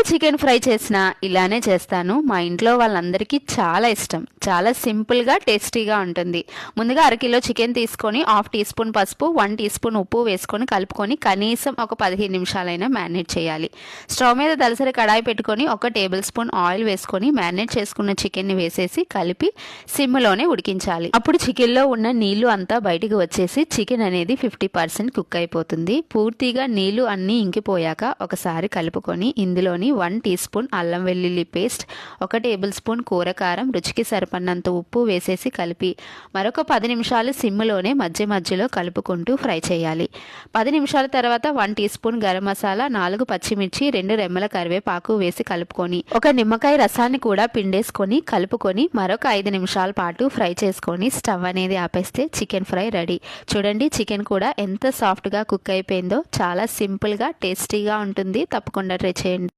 Chicken fry చేసినా ఇలానే చేస్తాను. మా ఇంట్లో వాళ్ళందరికీ చాలా ఇష్టం. చాలా సింపుల్గా టేస్టీగా ఉంటుంది. ముందుగా అరకిలో చికెన్ తీసుకొని 1/2 టీ స్పూన్ పసుపు, 1 టీ స్పూన్ ఉప్పు వేసుకొని కలుపుకొని కనీసం ఒక 15 నిమిషాలైనా మ్యారినేట్ చేయాలి. స్టవ్ మీద దలసరి కడాయి పెట్టుకొని 1 టేబుల్ స్పూన్ ఆయిల్ వేసుకొని మ్యారినేట్ చేసుకున్న చికెన్ని వేసేసి కలిపి సిమ్లోనే ఉడికించాలి. అప్పుడు చికెన్లో ఉన్న నీళ్లు అంతా బయటికి వచ్చేసి చికెన్ అనేది 50% కుక్ అయిపోతుంది. పూర్తిగా నీళ్లు అన్నీ ఇంకిపోయాక ఒకసారి కలుపుకొని ఇందులోని 1 టీ స్పూన్ అల్లం వెల్లుల్లి పేస్ట్, 1 టేబుల్ స్పూన్ కూరకారం, రుచికి సరిపడినంత ఉప్పు వేసేసి కలిపి మరొక 10 నిమిషాలు సిమ్లోనే మధ్యలో కలుపుకుంటూ ఫ్రై చేయాలి. 10 నిమిషాల తర్వాత 1 టీ స్పూన్ గరం మసాలా, 4 పచ్చిమిర్చి, 2 రెమ్మల కరివేపాకు వేసి కలుపుకొని ఒక నిమ్మకాయ రసాన్ని కూడా పిండేసుకొని కలుపుకొని మరొక 5 నిమిషాల పాటు ఫ్రై చేసుకొని స్టవ్ అనేది ఆపేస్తే చికెన్ ఫ్రై రెడీ. చూడండి, చికెన్ కూడా ఎంత సాఫ్ట్గా కుక్ అయిపోయిందో. చాలా సింపుల్గా టేస్టీగా ఉంటుంది. తప్పకుండా ట్రై చేయండి.